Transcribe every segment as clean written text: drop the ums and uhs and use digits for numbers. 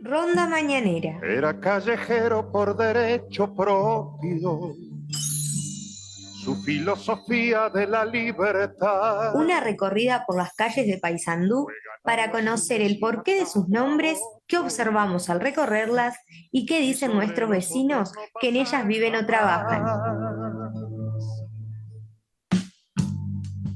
Ronda mañanera. Era callejero por derecho propio, su filosofía de la libertad. Una recorrida por las calles de Paysandú para conocer el porqué de sus nombres, qué observamos al recorrerlas y qué dicen nuestros vecinos que en ellas viven o trabajan.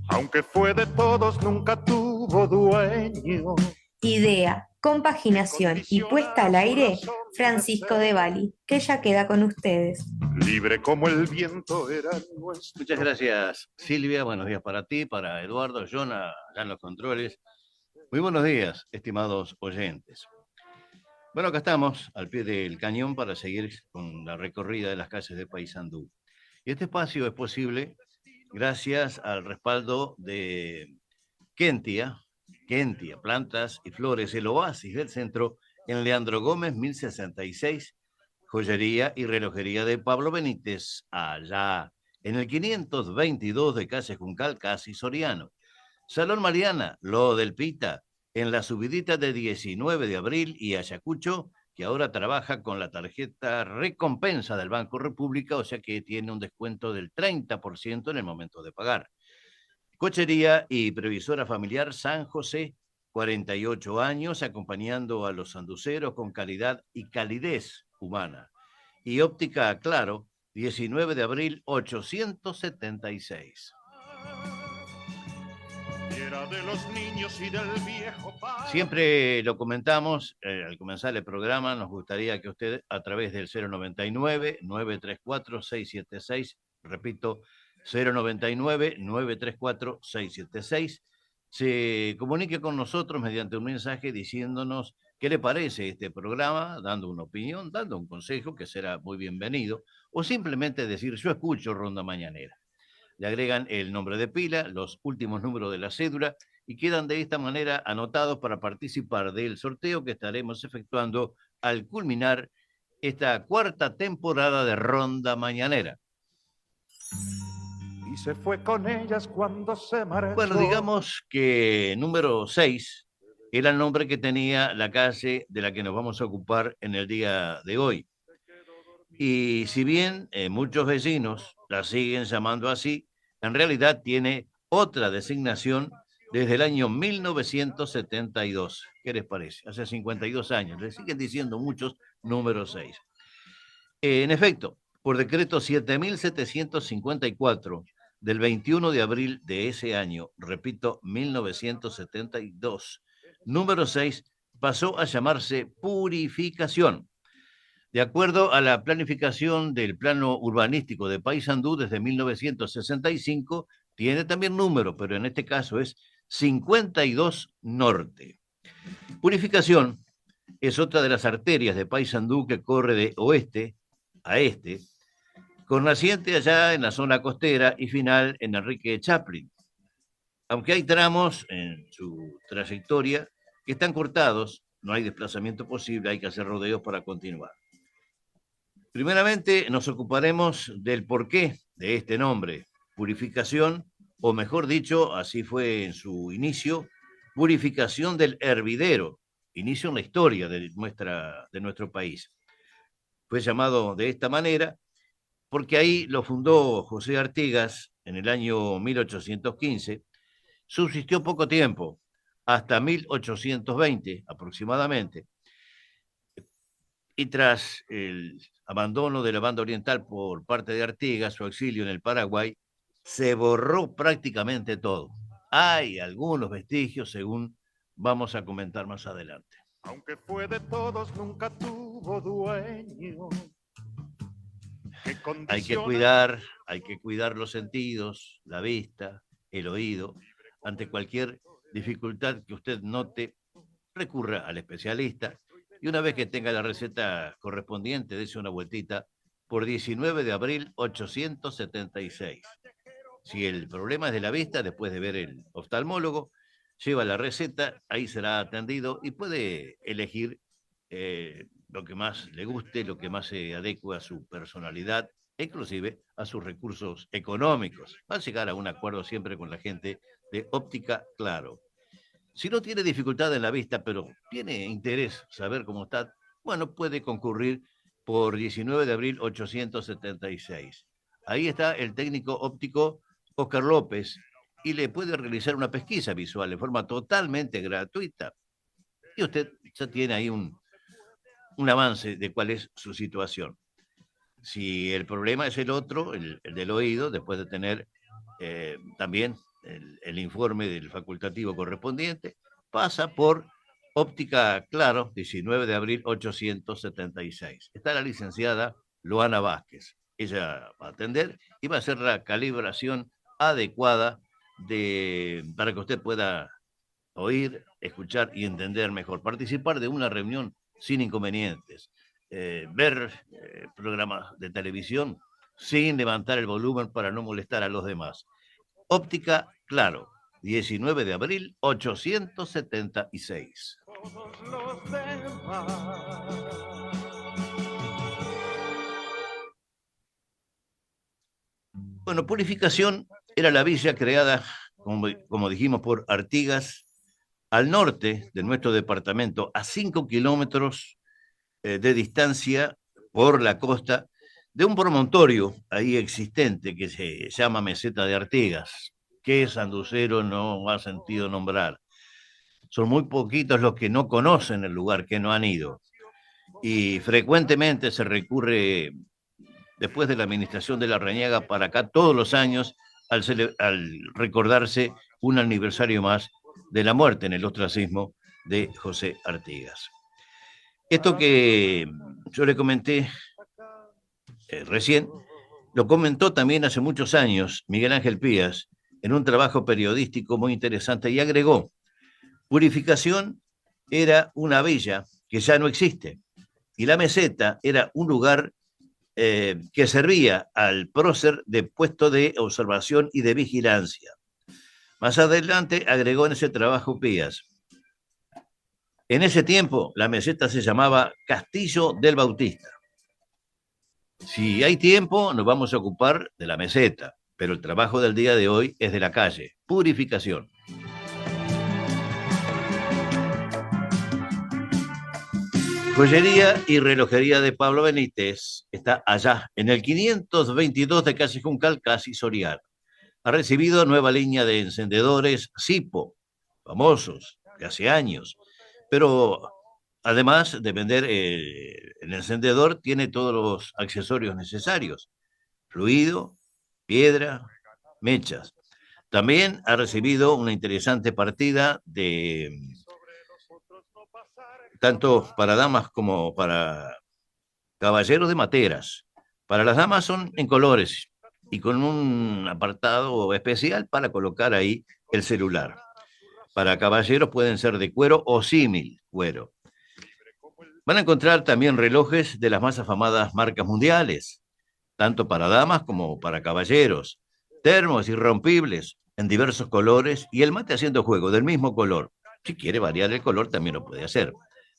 Aunque fue de todos, nunca tuvo dueño. Idea, compaginación y puesta al aire, Francisco de Bali, que ya queda con ustedes. Libre como el viento era nuestro. Muchas gracias, Silvia. Buenos días para ti, para Eduardo, Jonah, allá en los controles. Muy buenos días, estimados oyentes. Bueno, acá estamos al pie del cañón para seguir con la recorrida de las calles de Paysandú. Y este espacio es posible gracias al respaldo de Kentia, Plantas y Flores, el oasis del centro, en Leandro Gómez, 1066, joyería y relojería de Pablo Benítez, allá en el 522 de calle Juncal, casi Soriano. Salón Mariana, lo del Pita, en la subidita de 19 de abril y Ayacucho, que ahora trabaja con la tarjeta recompensa del Banco República, o sea que tiene un descuento del 30% en el momento de pagar. Cochería y previsora familiar San José, 48 años, acompañando a los sanduceros con calidad y calidez humana. Y óptica Claro, 19 de abril, 876. De los niños y del viejo padre. Siempre lo comentamos, al comenzar el programa, nos gustaría que usted a través del 099-934-676, repito, 099-934-676, se comunique con nosotros mediante un mensaje diciéndonos qué le parece este programa, dando una opinión, dando un consejo que será muy bienvenido, o simplemente decir yo escucho Ronda Mañanera. Le agregan el nombre de pila, los últimos números de la cédula y quedan de esta manera anotados para participar del sorteo que estaremos efectuando al culminar esta cuarta temporada de Ronda Mañanera. Y se fue con ellas cuando se marchó. Bueno, digamos que número 6 era el nombre que tenía la calle de la que nos vamos a ocupar en el día de hoy. Y si bien muchos vecinos la siguen llamando así, en realidad tiene otra designación desde el año 1972. ¿Qué les parece? Hace 52 años. Le siguen diciendo muchos número 6. En efecto, por decreto 7754 del 21 de abril de ese año, repito, 1972, número 6 pasó a llamarse Purificación. De acuerdo a la planificación del plano urbanístico de Paysandú desde 1965, tiene también número, pero en este caso es 52 Norte. Purificación es otra de las arterias de Paysandú que corre de oeste a este, con naciente allá en la zona costera y final en Enrique Chaplin. Aunque hay tramos en su trayectoria que están cortados, no hay desplazamiento posible, hay que hacer rodeos para continuar. Primeramente nos ocuparemos del porqué de este nombre, purificación, o mejor dicho, así fue en su inicio, purificación del hervidero, inicio en la historia de nuestro país. Fue llamado de esta manera porque ahí lo fundó José Artigas en el año 1815, subsistió poco tiempo, hasta 1820 aproximadamente, y tras el abandono de la banda oriental por parte de Artigas, su exilio en el Paraguay, se borró prácticamente todo. Hay algunos vestigios, según vamos a comentar más adelante. Aunque fue de todos, nunca tuvo dueño. Hay que cuidar los sentidos, la vista, el oído. Ante cualquier dificultad que usted note, recurra al especialista y una vez que tenga la receta correspondiente, dése una vueltita por 19 de abril 876. Si el problema es de la vista, después de ver el oftalmólogo, lleva la receta, ahí será atendido y puede elegir lo que más le guste, lo que más se adecue a su personalidad, inclusive a sus recursos económicos. Va a llegar a un acuerdo siempre con la gente de Óptica Claro. Si no tiene dificultad en la vista, pero tiene interés saber cómo está, bueno, puede concurrir por 19 de abril 876. Ahí está el técnico óptico Oscar López y le puede realizar una pesquisa visual de forma totalmente gratuita. Y usted ya tiene ahí un avance de cuál es su situación. Si el problema es el otro, el del oído, después de tener también el informe del facultativo correspondiente, pasa por Óptica Claro, 19 de abril 876. Está la licenciada Luana Vázquez. Ella va a atender y va a hacer la calibración adecuada para que usted pueda oír, escuchar y entender mejor. Participar de una reunión sin inconvenientes. Ver programas de televisión sin levantar el volumen para no molestar a los demás. Óptica Claro, 19 de abril 876. Bueno, Purificación era la villa creada, como dijimos, por Artigas, al norte de nuestro departamento, a 5 kilómetros de distancia por la costa de un promontorio ahí existente que se llama Meseta de Artigas, que Sanducero no ha sentido nombrar. Son muy poquitos los que no conocen el lugar, que no han ido. Y frecuentemente se recurre, después de la administración de la Reñaga para acá, todos los años, al recordarse un aniversario más de la muerte en el ostracismo de José Artigas. Esto que yo le comenté recién, lo comentó también hace muchos años Miguel Ángel Pías en un trabajo periodístico muy interesante y agregó: Purificación era una villa que ya no existe y la meseta era un lugar que servía al prócer de puesto de observación y de vigilancia. Más adelante agregó en ese trabajo Pías: en ese tiempo la meseta se llamaba Castillo del Bautista. Si hay tiempo, nos vamos a ocupar de la meseta, pero el trabajo del día de hoy es de la calle, Purificación. Joyería y relojería de Pablo Benítez está allá, en el 522 de Calle Juncal, casi Soriano. Ha recibido nueva línea de encendedores Sipo, famosos, de hace años, pero además de vender el encendedor, tiene todos los accesorios necesarios: fluido, piedra, mechas. También ha recibido una interesante partida de tanto para damas como para caballeros de materas. Para las damas son en colores y con un apartado especial para colocar ahí el celular. Para caballeros pueden ser de cuero o símil cuero. Van a encontrar también relojes de las más afamadas marcas mundiales, tanto para damas como para caballeros. Termos irrompibles en diversos colores y el mate haciendo juego del mismo color. Si quiere variar el color también lo puede hacer.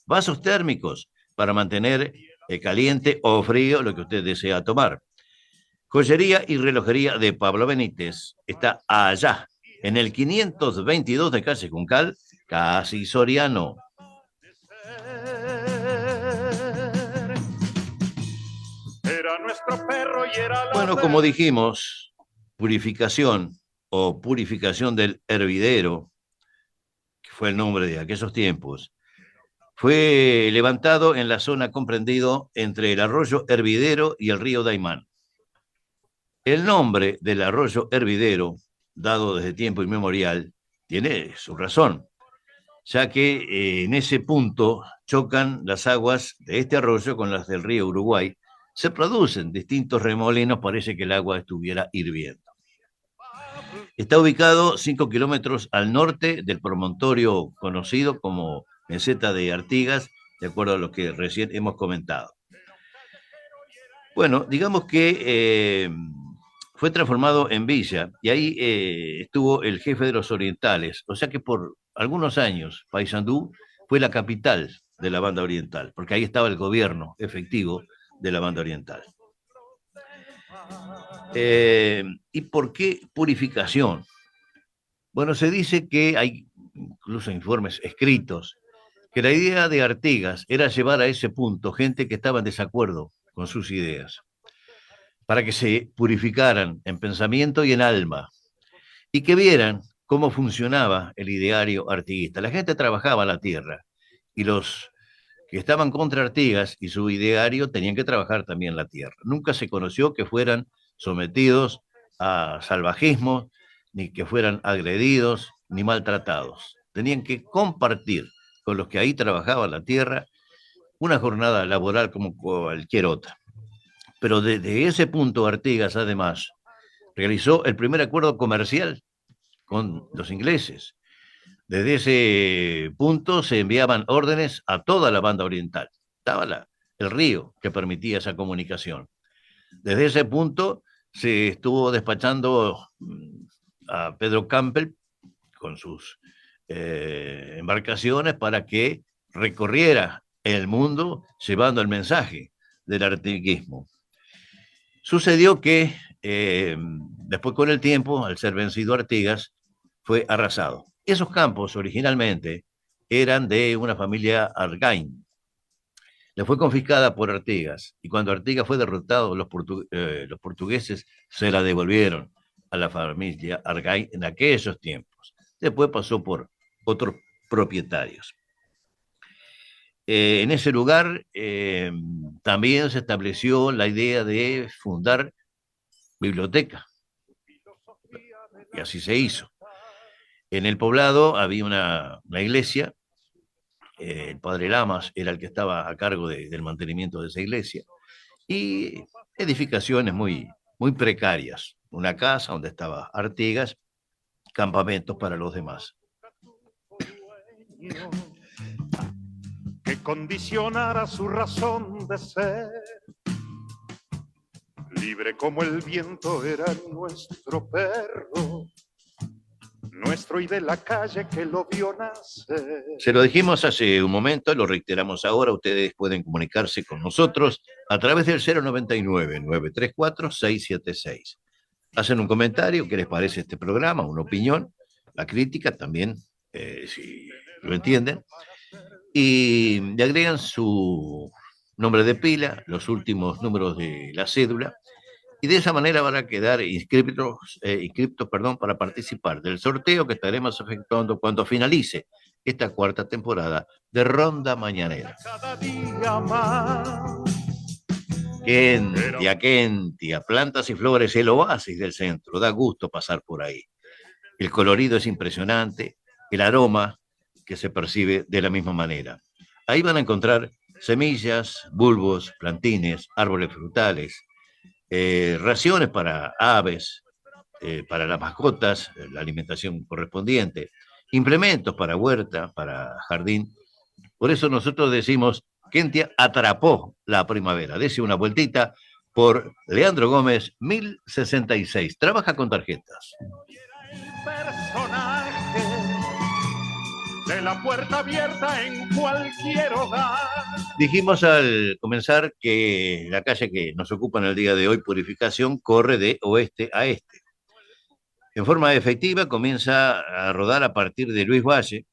Vasos térmicos para mantener caliente o frío lo que usted desea tomar. Joyería y relojería de Pablo Benítez está allá, en el 522 de Calle Juncal, casi Soriano. Bueno, como dijimos, Purificación o Purificación del Hervidero, que fue el nombre de aquellos tiempos, fue levantado en la zona comprendido entre el arroyo Hervidero y el río Daimán. El nombre del arroyo Hervidero, dado desde tiempo inmemorial, tiene su razón, ya que en ese punto chocan las aguas de este arroyo con las del río Uruguay. Se producen distintos remolinos, parece que el agua estuviera hirviendo. Está ubicado 5 kilómetros al norte del promontorio conocido como Meseta de Artigas, de acuerdo a lo que recién hemos comentado. Bueno, digamos que fue transformado en villa y ahí estuvo el jefe de los orientales, o sea que por algunos años Paysandú fue la capital de la banda oriental, porque ahí estaba el gobierno efectivo de la banda oriental. ¿Y por qué Purificación? Bueno, se dice que hay incluso informes escritos, que la idea de Artigas era llevar a ese punto gente que estaba en desacuerdo con sus ideas, para que se purificaran en pensamiento y en alma, y que vieran cómo funcionaba el ideario artiguista. La gente trabajaba la tierra, y los que estaban contra Artigas y su ideario tenían que trabajar también la tierra. Nunca se conoció que fueran sometidos a salvajismo, ni que fueran agredidos, ni maltratados. Tenían que compartir con los que ahí trabajaban la tierra una jornada laboral como cualquier otra. Pero desde ese punto Artigas, además, realizó el primer acuerdo comercial con los ingleses. Desde ese punto se enviaban órdenes a toda la banda oriental. Estaba el río que permitía esa comunicación. Desde ese punto se estuvo despachando a Pedro Campbell con sus embarcaciones para que recorriera el mundo llevando el mensaje del artiguismo. Sucedió que después con el tiempo, al ser vencido Artigas, fue arrasado. Esos campos originalmente eran de una familia Argain. Le fue confiscada por Artigas y cuando Artigas fue derrotado, los portugueses se la devolvieron a la familia Argain en aquellos tiempos. Después pasó por otros propietarios. En ese lugar también se estableció la idea de fundar biblioteca, y así se hizo. En el poblado había una iglesia, el padre Lamas era el que estaba a cargo del mantenimiento de esa iglesia, y edificaciones muy, muy precarias, una casa donde estaba Artigas, campamentos para los demás. Que condicionara su razón de ser. Libre como el viento era nuestro perro, nuestro y de la calle que lo vio nacer. Se lo dijimos hace un momento, lo reiteramos ahora, ustedes pueden comunicarse con nosotros a través del 099-934-676. Hacen un comentario, qué les parece este programa, una opinión, la crítica también, si lo entienden, y le agregan su nombre de pila, los últimos números de la cédula, y de esa manera van a quedar inscriptos para participar del sorteo que estaremos efectuando cuando finalice esta cuarta temporada de Ronda Mañanera. Kentia, plantas y flores, el oasis del centro, da gusto pasar por ahí. El colorido es impresionante, el aroma que se percibe de la misma manera. Ahí van a encontrar semillas, bulbos, plantines, árboles frutales, raciones para aves, para las mascotas, la alimentación correspondiente, implementos para huerta, para jardín. Por eso nosotros decimos, Kentia atrapó la primavera. Dese una vueltita por Leandro Gómez, 1066. Trabaja con tarjetas. De la puerta abierta en cualquier hogar. Dijimos al comenzar que la calle que nos ocupa en el día de hoy, Purificación, corre de oeste a este. En forma efectiva comienza a rodar a partir de Luis Valle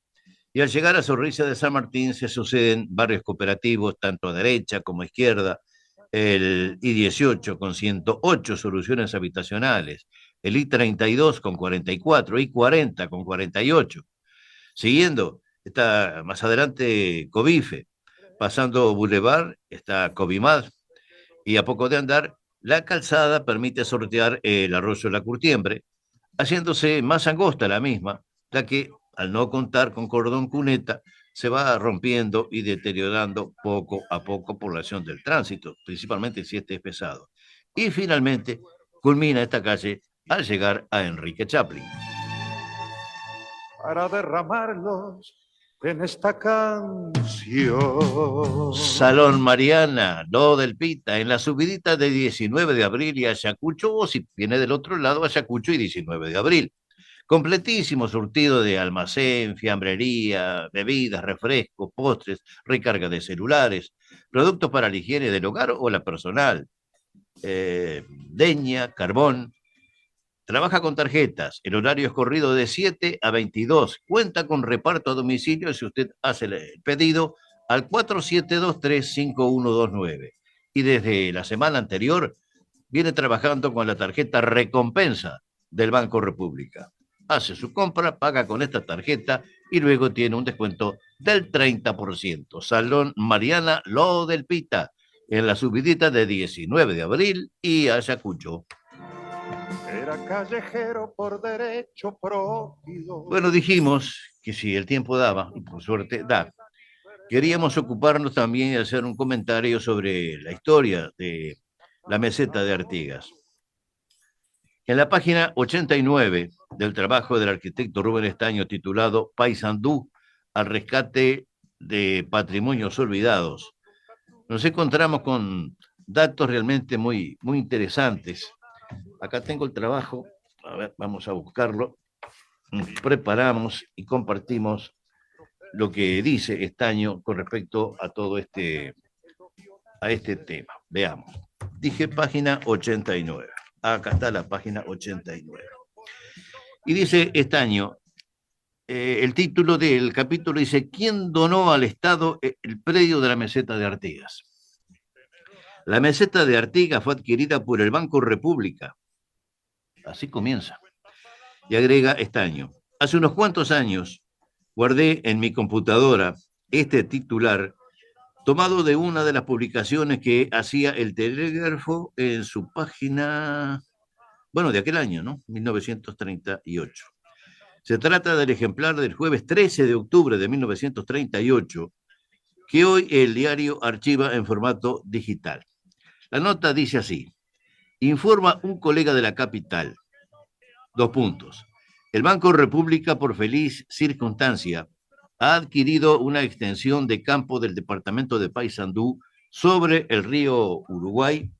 y al llegar a Zorrilla de San Martín se suceden barrios cooperativos, tanto a derecha como a izquierda, el I-18 con 108 soluciones habitacionales, el I-32 con 44, I-40 con 48. Siguiendo, está más adelante Cobife, pasando Boulevard está Cobimad, y a poco de andar, la calzada permite sortear el arroyo de la Curtiembre, haciéndose más angosta la misma, ya que al no contar con cordón cuneta, se va rompiendo y deteriorando poco a poco por la acción del tránsito, principalmente si este es pesado. Y finalmente, culmina esta calle al llegar a Enrique Chaplin. Para derramarlos en esta canción. Salón Mariana, lo del Pita, en la subidita de 19 de abril y Ayacucho, o si viene del otro lado, Ayacucho y 19 de abril. Completísimo surtido de almacén, fiambrería, bebidas, refrescos, postres, recarga de celulares, productos para la higiene del hogar o la personal, leña, carbón, Trabaja con tarjetas. El horario es corrido de 7 a 22. Cuenta con reparto a domicilio si usted hace el pedido al 4723-5129. Y desde la semana anterior viene trabajando con la tarjeta Recompensa del Banco República. Hace su compra, paga con esta tarjeta y luego tiene un descuento del 30%. Salón Mariana Lo del Pita, en la subidita de 19 de abril y Ayacucho. Era callejero por derecho propio. Bueno, dijimos que si el tiempo daba, y por suerte da, queríamos ocuparnos también de hacer un comentario sobre la historia de la meseta de Artigas. En la página 89 del trabajo del arquitecto Rubén Estaño titulado Paysandú al rescate de patrimonios olvidados, nos encontramos con datos realmente muy, muy interesantes. Acá tengo el trabajo, a ver, vamos a buscarlo. Preparamos y compartimos lo que dice Estaño con respecto a todo este tema. Veamos. Dije página 89. Acá está la página 89. Y dice Estaño, el título del capítulo dice, ¿quién donó al Estado el predio de la meseta de Artigas? La meseta de Artigas fue adquirida por el Banco República. Así comienza. Y agrega Estaño, hace unos cuantos años guardé en mi computadora este titular tomado de una de las publicaciones que hacía el Telégrafo en su página, bueno, de aquel año, ¿no? 1938. Se trata del ejemplar del jueves 13 de octubre de 1938, que hoy el diario archiva en formato digital. La nota dice así, informa un colega de la capital, : el Banco República, por feliz circunstancia, ha adquirido una extensión de campo del departamento de Paysandú sobre el río Uruguay,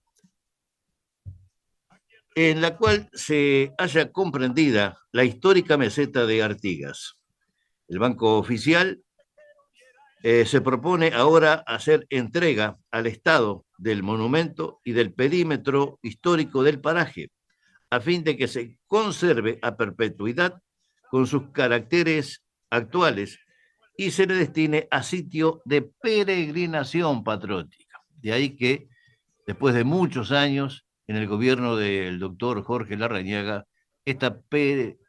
en la cual se haya comprendida la histórica meseta de Artigas. El Banco Oficial se propone ahora hacer entrega al Estado del monumento y del perímetro histórico del paraje, a fin de que se conserve a perpetuidad con sus caracteres actuales y se le destine a sitio de peregrinación patriótica. De ahí que, después de muchos años, en el gobierno del doctor Jorge Larrañaga, esta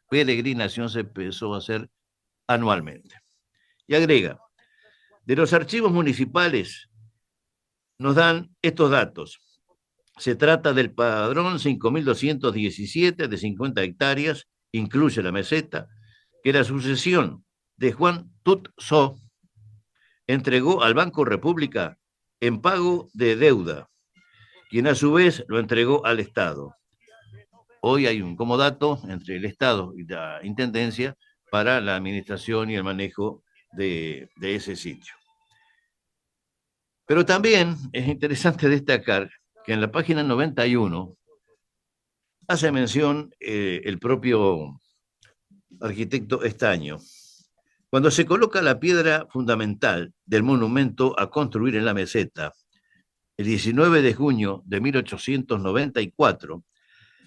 peregrinación se empezó a hacer anualmente. Y agrega, de los archivos municipales nos dan estos datos. Se trata del padrón 5.217 de 50 hectáreas, incluye la meseta, que la sucesión de Juan Tutso entregó al Banco República en pago de deuda, quien a su vez lo entregó al Estado. Hoy hay un comodato entre el Estado y la Intendencia para la administración y el manejo de ese sitio. Pero también es interesante destacar que en la página 91 hace mención el propio arquitecto Estaño. Cuando se coloca la piedra fundamental del monumento a construir en la meseta, el 19 de junio de 1894,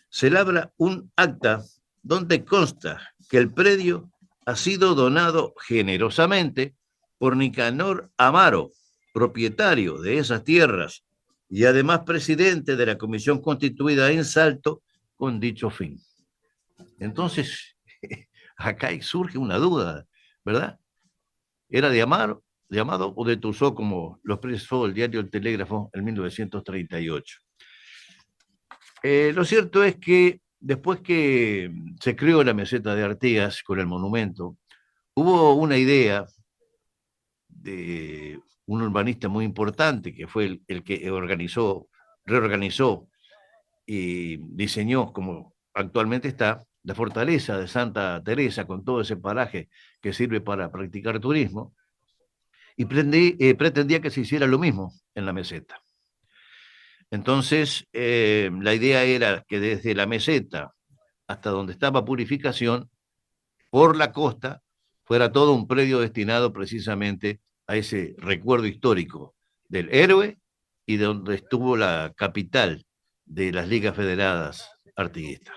se labra un acta donde consta que el predio ha sido donado generosamente por Nicanor Amaro, propietario de esas tierras y además presidente de la comisión constituida en Salto con dicho fin. Entonces, acá surge una duda, ¿verdad? ¿Era de Amaro o de Tuzó, como lo expresó el diario El Telégrafo en 1938? Lo cierto es que después que se creó la meseta de Artigas con el monumento, hubo una idea de un urbanista muy importante que fue el que reorganizó y diseñó, como actualmente está, la fortaleza de Santa Teresa con todo ese paraje que sirve para practicar turismo, y pretendía que se hiciera lo mismo en la meseta. Entonces, la idea era que desde la meseta hasta donde estaba Purificación, por la costa, fuera todo un predio destinado precisamente a ese recuerdo histórico del héroe y de donde estuvo la capital de las ligas federadas artiguistas.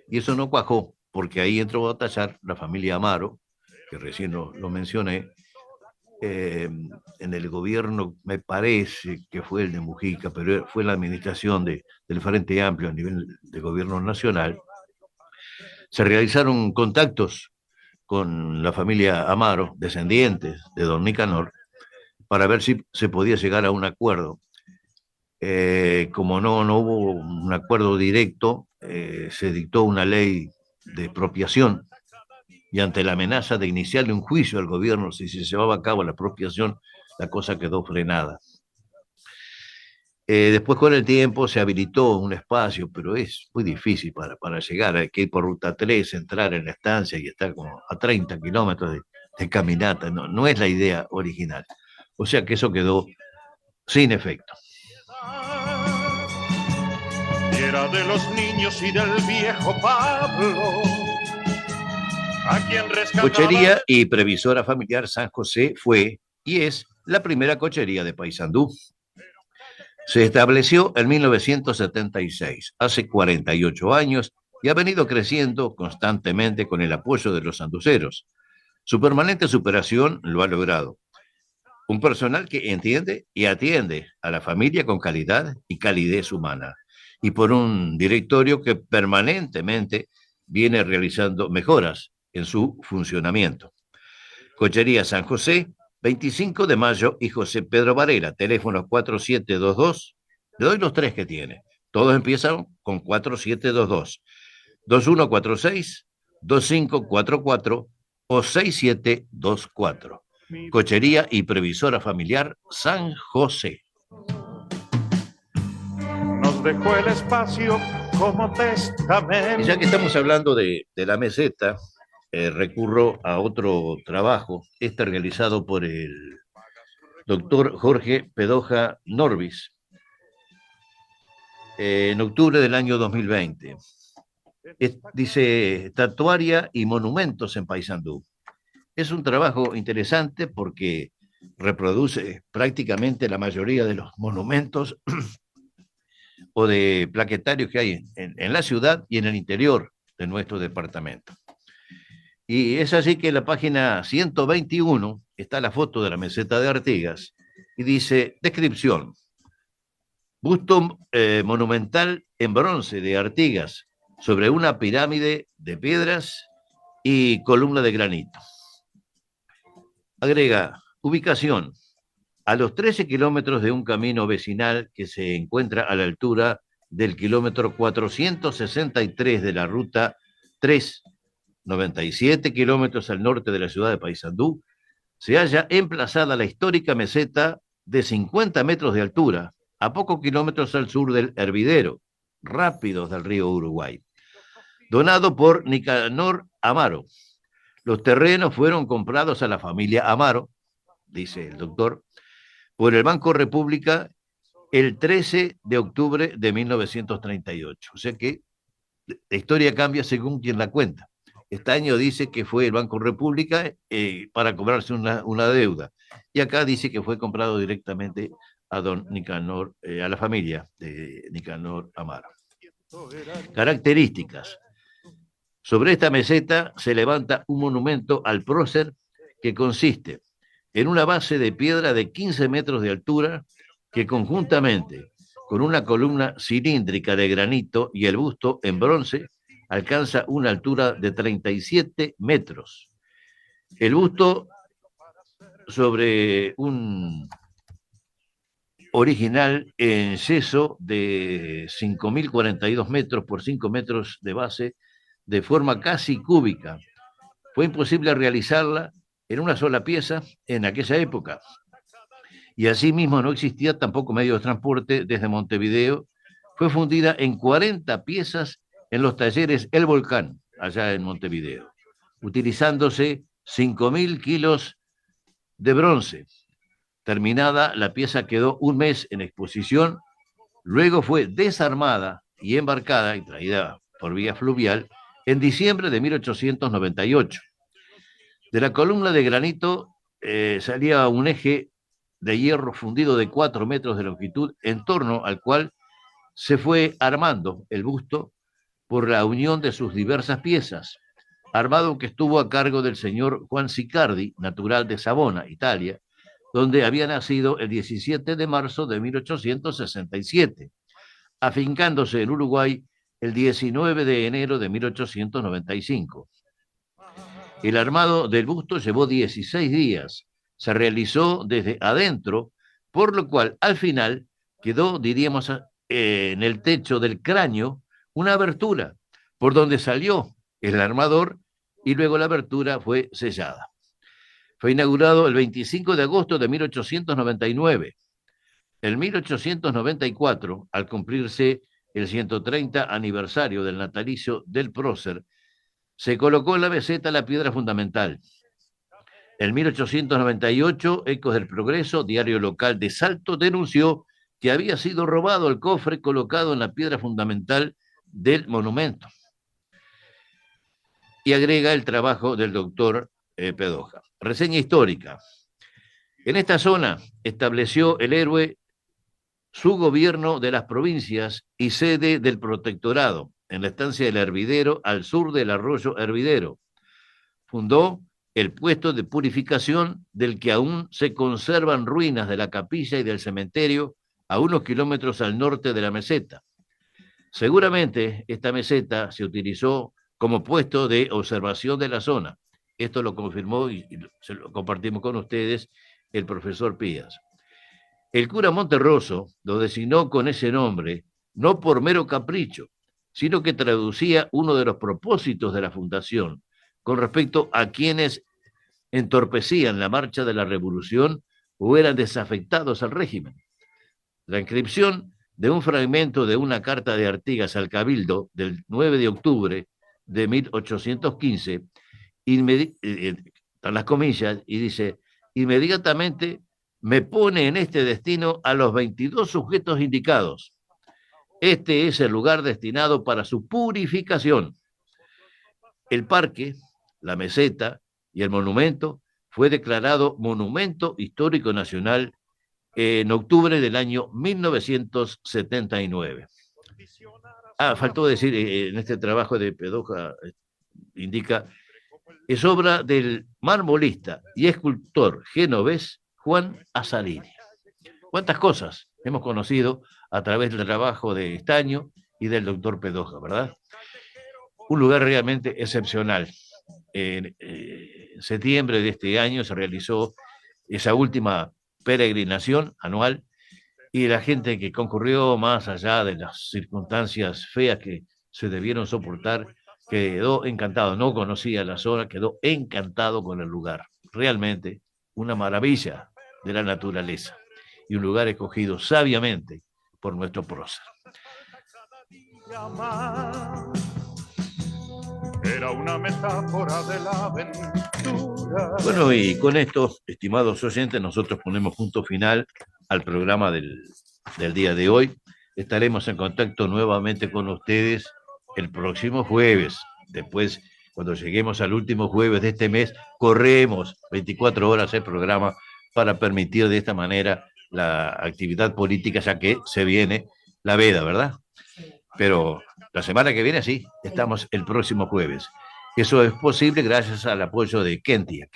Y eso no cuajó, porque ahí entró a batallar la familia Amaro, que recién lo mencioné, en el gobierno, me parece que fue el de Mujica, pero fue la administración del Frente Amplio a nivel de gobierno nacional. Se realizaron contactos con la familia Amaro, descendientes de don Nicanor, para ver si se podía llegar a un acuerdo. Como no hubo un acuerdo directo, se dictó una ley de expropiación y ante la amenaza de iniciarle un juicio al gobierno si se llevaba a cabo la expropiación, la cosa quedó frenada. Después con el tiempo se habilitó un espacio, pero es muy difícil para llegar. Hay que ir por ruta 3, entrar en la estancia y estar como a 30 kilómetros de caminata. No es la idea original. O sea que eso quedó sin efecto. Y era de los niños y del viejo Pablo, a quien rescataba. Cochería y previsora familiar San José fue y es la primera cochería de Paysandú. Se estableció en 1976, hace 48 años, y ha venido creciendo constantemente con el apoyo de los sanduceros. Su permanente superación lo ha logrado. Un personal que entiende y atiende a la familia con calidad y calidez humana. Y por un directorio que permanentemente viene realizando mejoras en su funcionamiento. Cochería San José, 25 de mayo y José Pedro Varela, teléfono 4722. Le doy los tres que tiene. Todos empiezan con 4722. 2146, 2544 o 6724. Cochería y previsora familiar San José. Nos dejó el espacio como testamento. Y ya que estamos hablando de la meseta, recurro a otro trabajo, realizado por el doctor Jorge Pedoja Norbis, en octubre del año 2020. Dice Tatuaria y Monumentos en Paysandú. Es un trabajo interesante porque reproduce prácticamente la mayoría de los monumentos o de plaquetarios que hay en la ciudad y en el interior de nuestro departamento. Y es así que en la página 121 está la foto de la meseta de Artigas y dice, descripción, busto monumental en bronce de Artigas sobre una pirámide de piedras y columna de granito. Agrega, ubicación, a los 13 kilómetros de un camino vecinal que se encuentra a la altura del kilómetro 463 de la ruta 3, 97 kilómetros al norte de la ciudad de Paysandú, se halla emplazada la histórica meseta de 50 metros de altura, a pocos kilómetros al sur del hervidero, Rápidos del río Uruguay, donado por Nicanor Amaro. Los terrenos fueron comprados a la familia Amaro, dice el doctor, por el Banco República el 13 de octubre de 1938. O sea que la historia cambia según quien la cuenta. Este año dice que fue el Banco República para cobrarse una deuda. Y acá dice que fue comprado directamente a don Nicanor, a la familia de Nicanor Amaro. Características. Sobre esta meseta se levanta un monumento al prócer que consiste en una base de piedra de 15 metros de altura que conjuntamente con una columna cilíndrica de granito y el busto en bronce alcanza una altura de 37 metros. El busto sobre un original en yeso de 5.042 metros por 5 metros de base, de forma casi cúbica. Fue imposible realizarla en una sola pieza en aquella época. Y asimismo no existía tampoco medio de transporte desde Montevideo. Fue fundida en 40 piezas en los talleres El Volcán, allá en Montevideo, utilizándose 5.000 kilos de bronce. Terminada, la pieza quedó un mes en exposición, luego fue desarmada y embarcada y traída por vía fluvial en diciembre de 1898. De la columna de granito salía un eje de hierro fundido de 4 metros de longitud, en torno al cual se fue armando el busto por la unión de sus diversas piezas, armado que estuvo a cargo del señor Juan Sicardi, natural de Savona, Italia, donde había nacido el 17 de marzo de 1867, afincándose en Uruguay el 19 de enero de 1895. El armado del busto llevó 16 días, se realizó desde adentro, por lo cual al final quedó, diríamos, en el techo del cráneo una abertura por donde salió el armador y luego la abertura fue sellada. Fue inaugurado el 25 de agosto de 1899. En 1894, al cumplirse el 130 aniversario del natalicio del prócer, se colocó en la meseta la piedra fundamental. En 1898, Ecos del Progreso, diario local de Salto, denunció que había sido robado el cofre colocado en la piedra fundamental del monumento. Y agrega el trabajo del doctor Pedoja. Reseña histórica. En esta zona estableció el héroe su gobierno de las provincias y sede del protectorado, en la estancia del Hervidero, al sur del arroyo Hervidero. Fundó el puesto de purificación del que aún se conservan ruinas de la capilla y del cementerio a unos kilómetros al norte de la meseta. Seguramente esta meseta se utilizó como puesto de observación de la zona. Esto lo confirmó y se lo compartimos con ustedes el profesor Pías. El cura Monterroso lo designó con ese nombre, no por mero capricho, sino que traducía uno de los propósitos de la fundación con respecto a quienes entorpecían la marcha de la revolución o eran desafectados al régimen. La inscripción de un fragmento de una carta de Artigas al Cabildo del 9 de octubre de 1815, las comillas, y dice, inmediatamente me pone en este destino a los 22 sujetos indicados. Este es el lugar destinado para su purificación. El parque, la meseta y el monumento fue declarado Monumento Histórico Nacional en octubre del año 1979. Faltó decir, en este trabajo de Pedoja indica, es obra del marmolista y escultor genovés Juan Azarini. ¿Cuántas cosas hemos conocido a través del trabajo de Estaño y del doctor Pedoja, verdad? Un lugar realmente excepcional. En septiembre de este año se realizó esa última peregrinación anual y la gente que concurrió, más allá de las circunstancias feas que se debieron soportar, quedó encantado. No conocía la zona, quedó encantado con el lugar. Realmente una maravilla de la naturaleza y un lugar escogido sabiamente por nuestro prócer. Era una metáfora de la aventura. Bueno, y con esto, estimados oyentes, nosotros ponemos punto final al programa del día de hoy. Estaremos en contacto nuevamente con ustedes el próximo jueves. Después, cuando lleguemos al último jueves de este mes, corremos 24 horas el programa para permitir de esta manera la actividad política, ya que se viene la veda, ¿verdad? Pero la semana que viene sí, estamos el próximo jueves. Eso es posible gracias al apoyo de Kentia,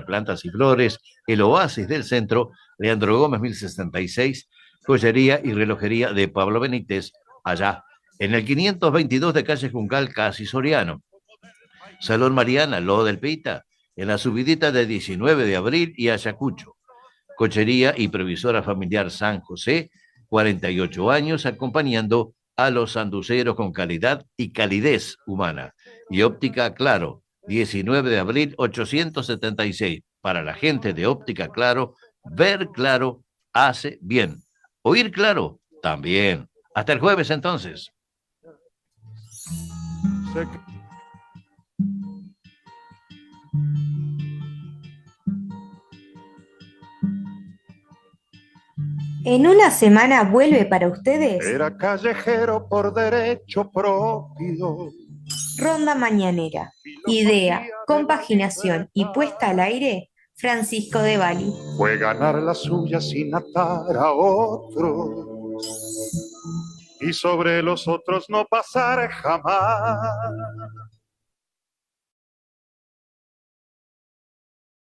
Plantas y Flores, el Oasis del Centro, Leandro Gómez 1066, Joyería y Relojería de Pablo Benítez, allá en el 522 de calle Juncal, casi Soriano. Salón Mariana, Lo del Pita, en la subidita de 19 de abril y Ayacucho. Cochería y Previsora Familiar San José, 48 años, acompañando a los sanduceros con calidad y calidez humana. Y Óptica Claro, 19 de abril 876. Para la gente de Óptica Claro, ver claro hace bien. Oír claro también. Hasta el jueves entonces. En una semana vuelve para ustedes Era callejero por derecho propio. Ronda Mañanera. Idea, compaginación y puesta al aire, Francisco de Bali. Fue ganar la suya sin atar a otros. y sobre los otros no pasar jamás.